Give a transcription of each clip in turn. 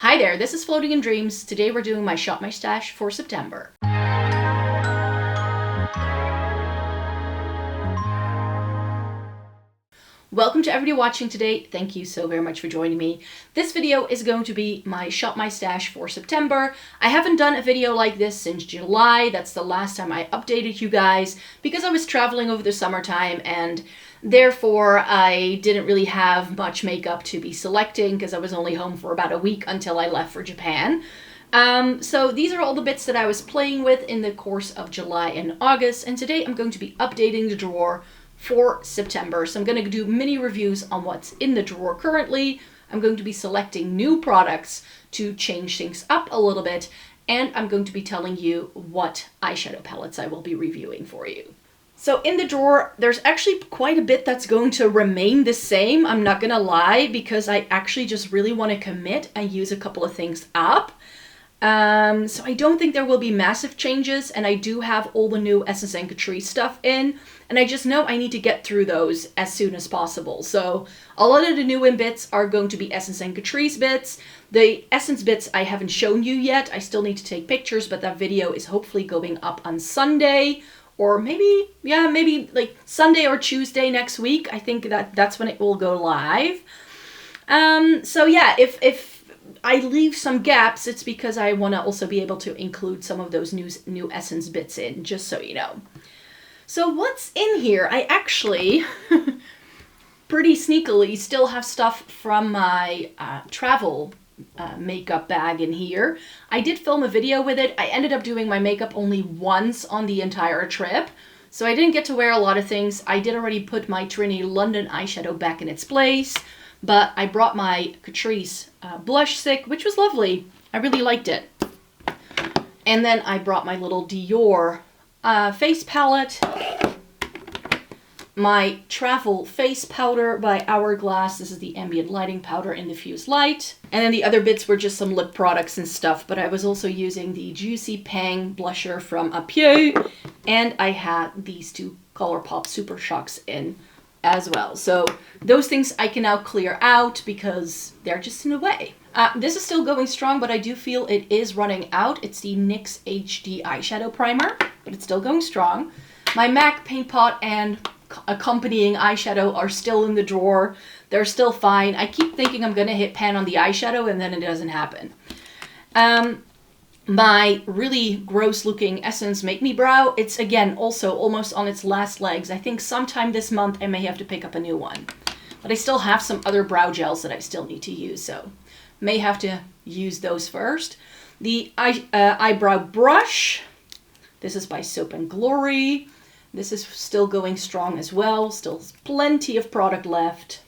Hi there, this is Floating in Dreams. Today we're doing my Shop My Stash for September. Welcome to everybody watching today. Thank you so very much for joining me. This video is going to be my Shop My Stash for September. I haven't done a video like this since July. That's the last time I updated you guys because I was traveling over the summertime and therefore I didn't really have much makeup to be selecting because I was only home for about a week until I left for Japan. So these are all the bits that I was playing with in the course of July and August, and today I'm going to be updating the drawer for September. So I'm going to do mini reviews on what's in the drawer currently. I'm going to be selecting new products to change things up a little bit, and I'm going to be telling you what eyeshadow palettes I will be reviewing for you. So in the drawer, there's actually quite a bit that's going to remain the same. I'm not gonna lie, because I actually just really want to commit and use a couple of things up. So I don't think there will be massive changes, and I do have all the new Essence and Catrice stuff in, and I just know I need to get through those as soon as possible. So a lot of the new in bits are going to be Essence and Catrice bits. The Essence bits I haven't shown you yet. I still need to take pictures, but that video is hopefully going up on Sunday, or maybe like Sunday or Tuesday next week. I think that's when it will go live. So yeah, if I leave some gaps, it's because I want to also be able to include some of those new Essence bits in, just so you know. So what's in here? I actually, pretty sneakily, still have stuff from my travel makeup bag in here. I did film a video with it. I ended up doing my makeup only once on the entire trip, so I didn't get to wear a lot of things. I did already put my Trinity London eyeshadow back in its place, but I brought my Catrice blush stick, which was lovely. I really liked it. And then I brought my little Dior face palette, my travel face powder by Hourglass. This is the ambient lighting powder in diffuse light. And then the other bits were just some lip products and stuff, but I was also using the Juicy Pang blusher from Apieu, and I had these two ColourPop Super Shocks in as well. So those things I can now clear out because they're just in the way. This is still going strong, but I do feel it is running out. It's the NYX HD eyeshadow primer, but it's still going strong. My MAC paint pot and accompanying eyeshadow are still in the drawer. They're still fine. I keep thinking I'm gonna hit pan on the eyeshadow and then it doesn't happen. My really gross looking Essence Make Me Brow, it's again also almost on its last legs. I think sometime this month I may have to pick up a new one. But I still have some other brow gels that I still need to use, so may have to use those first. The eyebrow brush, this is by Soap and Glory. This is still going strong as well, still plenty of product left.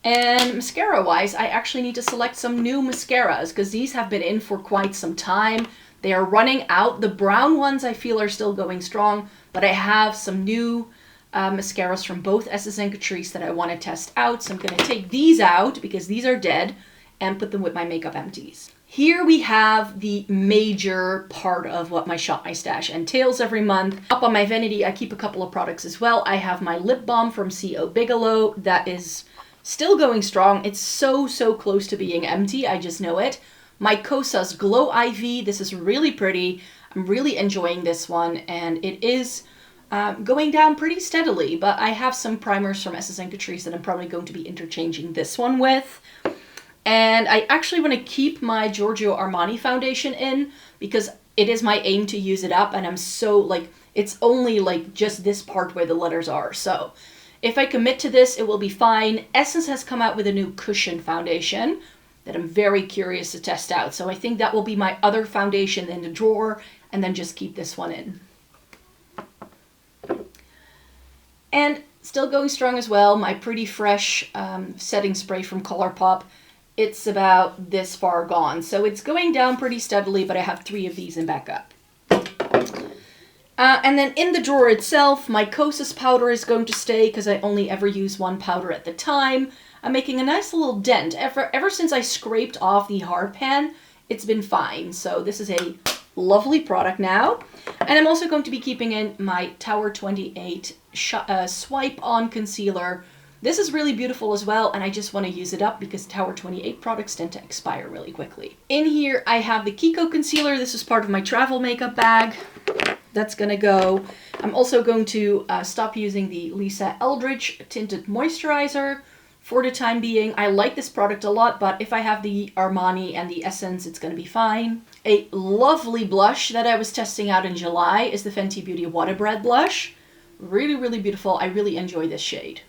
And mascara-wise, I actually need to select some new mascaras because these have been in for quite some time. They are running out. The brown ones I feel are still going strong, but I have some new mascaras from both Essence and Catrice that I want to test out. So I'm going to take these out because these are dead and put them with my makeup empties. Here we have the major part of what my Shop My Stash entails every month. Up on my vanity, I keep a couple of products as well. I have my lip balm from C.O. Bigelow that is still going strong. It's so close to being empty. I just know it. My Kosas Glow IV. This is really pretty. I'm really enjoying this one, and it is going down pretty steadily, but I have some primers from Essence and Catrice that I'm probably going to be interchanging this one with. And I actually want to keep my Giorgio Armani foundation in because it is my aim to use it up, and I'm so like, it's only like just this part where the letters are. So if I commit to this, it will be fine. Essence has come out with a new cushion foundation that I'm very curious to test out. So I think that will be my other foundation in the drawer, and then just keep this one in. And still going strong as well, my Pretty Fresh setting spray from ColourPop. It's about this far gone. So it's going down pretty steadily, but I have 3 of these in backup. And then in the drawer itself, my Kosas powder is going to stay because I only ever use one powder at the time. I'm making a nice little dent. Ever since I scraped off the hard pan, it's been fine. So this is a lovely product now. And I'm also going to be keeping in my Tower 28 Swipe On Concealer This is really beautiful as well, and I just want to use it up because Tower 28 products tend to expire really quickly. In here, I have the Kiko concealer. This is part of my travel makeup bag. That's gonna go. I'm also going to stop using the Lisa Eldridge Tinted Moisturizer for the time being. I like this product a lot, but if I have the Armani and the Essence, it's gonna be fine. A lovely blush that I was testing out in July is the Fenty Beauty Water Bread blush. Really, really beautiful. I really enjoy this shade.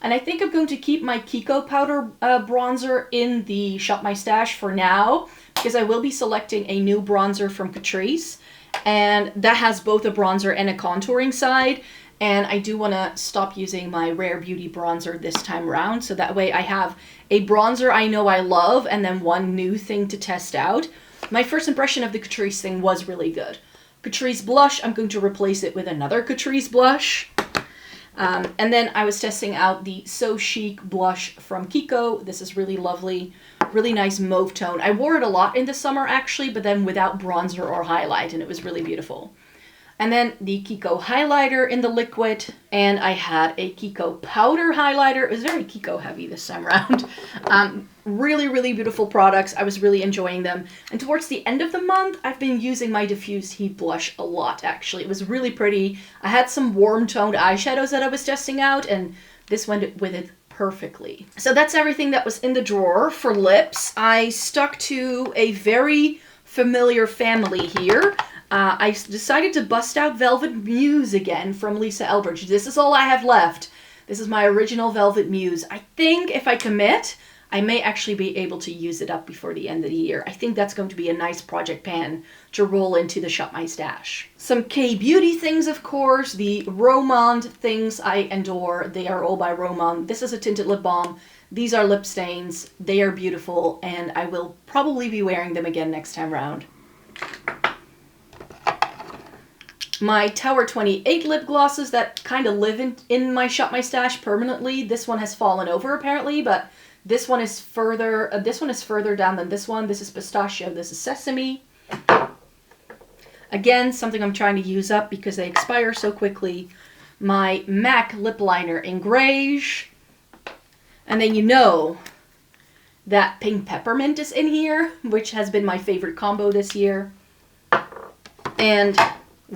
And I think I'm going to keep my Kiko powder bronzer in the Shop My Stash for now, because I will be selecting a new bronzer from Catrice. And that has both a bronzer and a contouring side. And I do want to stop using my Rare Beauty bronzer this time around. So that way I have a bronzer I know I love and then one new thing to test out. My first impression of the Catrice thing was really good. Catrice blush, I'm going to replace it with another Catrice blush. And then I was testing out the So Chic blush from Kiko. This is really lovely, really nice mauve tone. I wore it a lot in the summer actually, but then without bronzer or highlight, and it was really beautiful. And then the Kiko highlighter in the liquid, and I had a Kiko powder highlighter. It was very Kiko heavy this time around. Really, really beautiful products. I was really enjoying them. And towards the end of the month, I've been using my Diffused Heat blush a lot, actually. It was really pretty. I had some warm toned eyeshadows that I was testing out, and this went with it perfectly. So that's everything that was in the drawer for lips. I stuck to a very familiar family here. I decided to bust out Velvet Muse again from Lisa Eldridge. This is all I have left. This is my original Velvet Muse. I think if I commit, I may actually be able to use it up before the end of the year. I think that's going to be a nice project pan to roll into the Shop My Stash. Some K-Beauty things, of course. The Romand things I adore. They are all by Romand. This is a tinted lip balm. These are lip stains. They are beautiful, and I will probably be wearing them again next time around. My Tower 28 lip glosses that kind of live in my Shop My Stash permanently. This one has fallen over apparently, but this one is further down than this one. This is pistachio, this is sesame. Again, something I'm trying to use up because they expire so quickly. My MAC lip liner in Greige. And then you know that pink peppermint is in here, which has been my favorite combo this year. And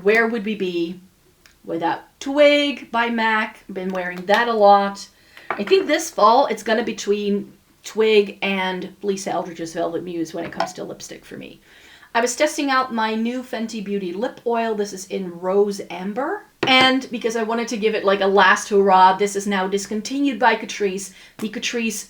where would we be without Twig by MAC? I've been wearing that a lot. I think this fall it's going to be between Twig and Lisa Eldridge's Velvet Muse when it comes to lipstick for me. I was testing out my new Fenty Beauty lip oil. This is in Rose Amber. And because I wanted to give it like a last hurrah, this is now discontinued by Catrice. The Catrice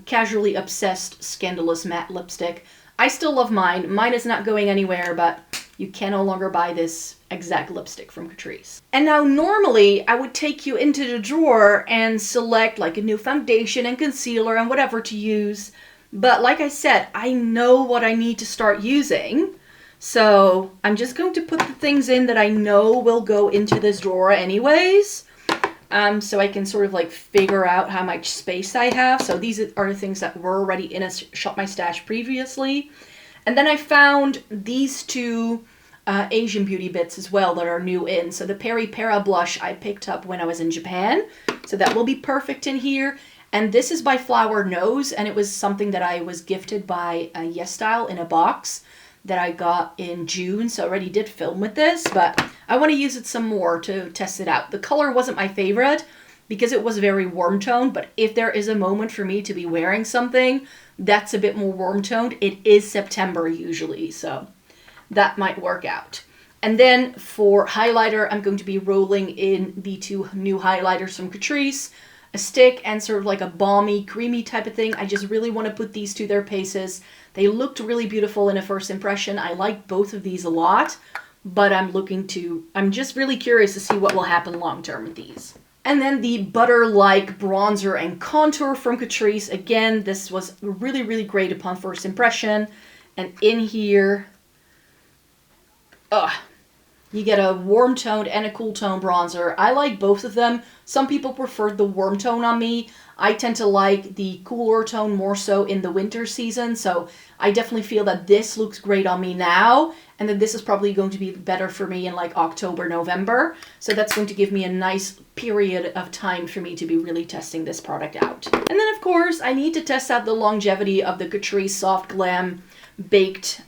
Casually Obsessed Scandalous Matte Lipstick. I still love mine. Mine is not going anywhere, but you can no longer buy this exact lipstick from Catrice. And now normally I would take you into the drawer and select like a new foundation and concealer and whatever to use. But like I said, I know what I need to start using. So I'm just going to put the things in that I know will go into this drawer anyways. So I can sort of like figure out how much space I have. So these are the things that were already in a Shop My Stash previously. And then I found these two Asian beauty bits as well that are new in. So the Peri Para blush I picked up when I was in Japan. So that will be perfect in here. And this is by Flower Nose, and it was something that I was gifted by YESSTYLE in a box that I got in June. So I already did film with this, but I want to use it some more to test it out. The color wasn't my favorite because it was very warm toned, but if there is a moment for me to be wearing something that's a bit more warm toned, it is September usually, so that might work out. And then for highlighter, I'm going to be rolling in the two new highlighters from Catrice, a stick and sort of like a balmy, creamy type of thing. I just really want to put these to their paces. They looked really beautiful in a first impression. I like both of these a lot, but I'm just really curious to see what will happen long term with these. And then the Butter-like bronzer and contour from Catrice. Again, this was really, really great upon first impression. And in here, You get a warm toned and a cool tone bronzer. I like both of them. Some people prefer the warm tone on me. I tend to like the cooler tone more so in the winter season, so I definitely feel that this looks great on me now, and then this is probably going to be better for me in like October, November. So that's going to give me a nice period of time for me to be really testing this product out. And then of course, I need to test out the longevity of the Catrice Soft Glam Baked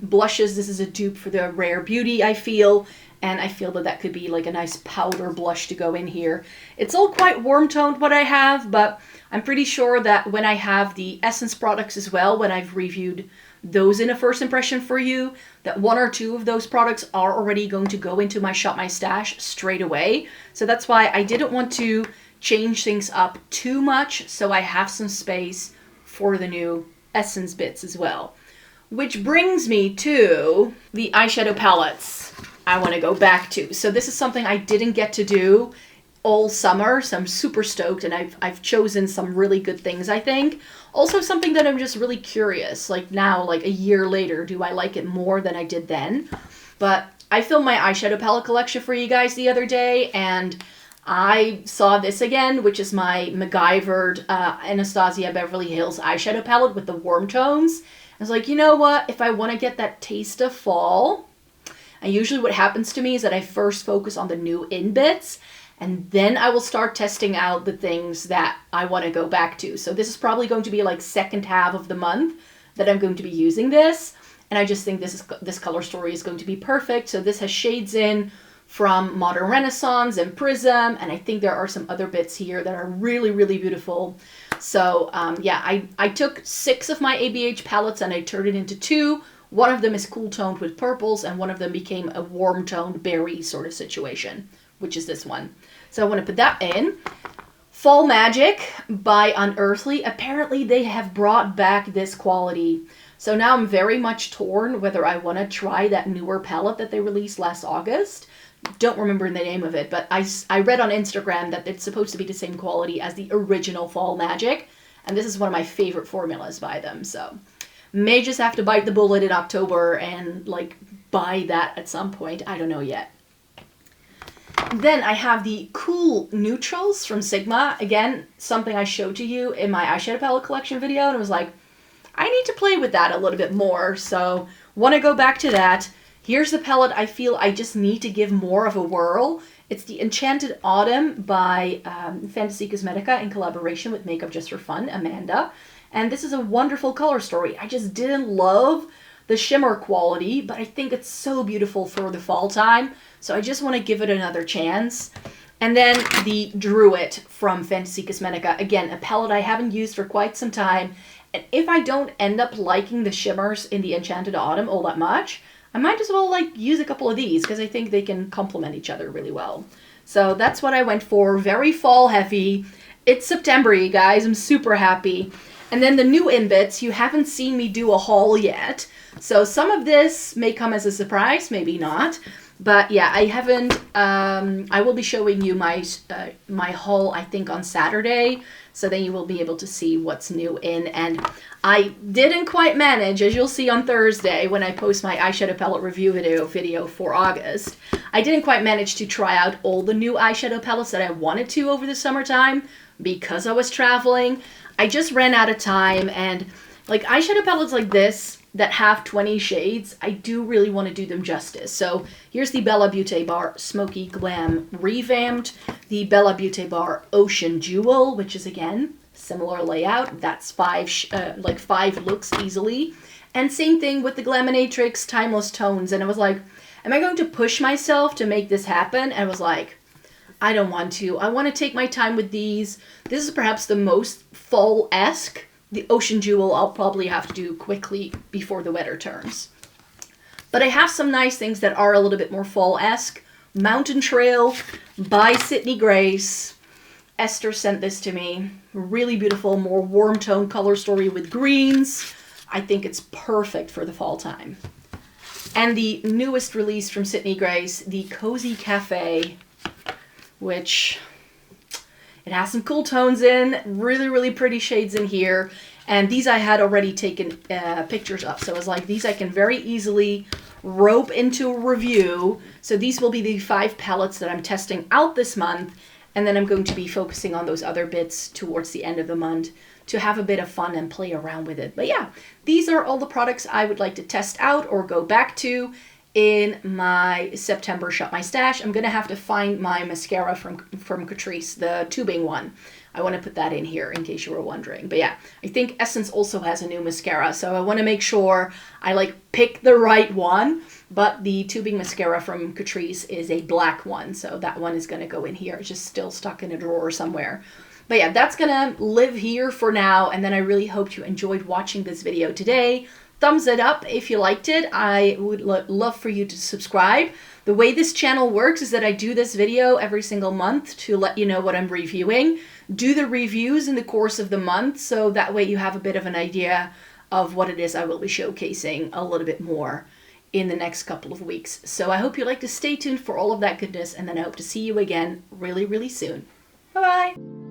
blushes. This is a dupe for the Rare Beauty, I feel. And I feel that that could be like a nice powder blush to go in here. It's all quite warm toned what I have, but I'm pretty sure that when I have the Essence products as well, when I've reviewed those in a first impression for you, that 1 or 2 of those products are already going to go into my Shop My Stash straight away. So that's why I didn't want to change things up too much, so I have some space for the new Essence bits as well. Which brings me to the eyeshadow palettes I want to go back to. So this is something I didn't get to do all summer, so I'm super stoked, and I've chosen some really good things, I think. Also something that I'm just really curious, like now, like a year later, do I like it more than I did then? But I filmed my eyeshadow palette collection for you guys the other day, and I saw this again, which is my MacGyvered Anastasia Beverly Hills eyeshadow palette with the warm tones. I was like, you know what, if I want to get that taste of fall, and usually what happens to me is that I first focus on the new in bits, and then I will start testing out the things that I want to go back to. So this is probably going to be like second half of the month that I'm going to be using this, and I just think this color story is going to be perfect. So this has shades in from Modern Renaissance and Prism, and I think there are some other bits here that are really, really beautiful. So yeah, I took 6 of my ABH palettes and I turned it into 2. One of them is cool toned with purples, and one of them became a warm toned berry sort of situation, which is this one. So I want to put that in. Fall Magic by Unearthly. Apparently they have brought back this quality. So now I'm very much torn whether I want to try that newer palette that they released last August. Don't remember the name of it, but I read on Instagram that it's supposed to be the same quality as the original Fall Magic, and this is one of my favorite formulas by them, so may just have to bite the bullet in October and like buy that at some point. I don't know yet. Then I have the Cool Neutrals from Sigma. Again, something I showed to you in my eyeshadow palette collection video, and I was like, I need to play with that a little bit more, so want to go back to that. Here's the palette I feel I just need to give more of a whirl. It's the Enchanted Autumn by Fantasy Cosmetica in collaboration with Makeup Just for Fun, Amanda. And this is a wonderful color story. I just didn't love the shimmer quality, but I think it's so beautiful for the fall time. So I just want to give it another chance. And then the Druid from Fantasy Cosmetica. Again, a palette I haven't used for quite some time. And if I don't end up liking the shimmers in the Enchanted Autumn all that much, I might as well like use a couple of these because I think they can complement each other really well. So that's what I went for. Very fall heavy. It's September, you guys. I'm super happy. And then the new in bits, you haven't seen me do a haul yet. So some of this may come as a surprise, maybe not. But yeah, I haven't, I will be showing you my haul, I think, on Saturday. So then you will be able to see what's new in. And I didn't quite manage, as you'll see on Thursday when I post my eyeshadow palette review video for August. I didn't quite manage to try out all the new eyeshadow palettes that I wanted to over the summertime because I was traveling. I just ran out of time, and like eyeshadow palettes like this that have 20 shades, I do really want to do them justice. So here's the Bella Beauty Bar Smoky Glam Revamped, the Bella Beauty Bar Ocean Jewel, which is again similar layout. That's 5 looks easily, and same thing with the Glaminatrix Timeless Tones. And I was like, am I going to push myself to make this happen? And I was like, I don't want to. I want to take my time with these. This is perhaps the most fall-esque. The Ocean Jewel I'll probably have to do quickly before the weather turns. But I have some nice things that are a little bit more fall-esque. Mountain Trail by Sydney Grace. Esther sent this to me. Really beautiful, more warm tone color story with greens. I think it's perfect for the fall time. And the newest release from Sydney Grace, the Cozy Cafe, which it has some cool tones in, really, really pretty shades in here. And these I had already taken pictures of. So I was like, these I can very easily rope into a review. So these will be the 5 palettes that I'm testing out this month. And then I'm going to be focusing on those other bits towards the end of the month to have a bit of fun and play around with it. But yeah, these are all the products I would like to test out or go back to in my September Shop My Stash. I'm going to have to find my mascara from Catrice, the tubing one. I want to put that in here in case you were wondering. But yeah, I think Essence also has a new mascara, so I want to make sure I like pick the right one. But the tubing mascara from Catrice is a black one, so that one is going to go in here. It's just still stuck in a drawer somewhere. But yeah, that's going to live here for now, and then I really hope you enjoyed watching this video today. Thumbs it up if you liked it. I would love for you to subscribe. The way this channel works is that I do this video every single month to let you know what I'm reviewing. Do the reviews in the course of the month, so that way you have a bit of an idea of what it is I will be showcasing a little bit more in the next couple of weeks. So I hope you like to stay tuned for all of that goodness, and then I hope to see you again really, really soon. Bye-bye!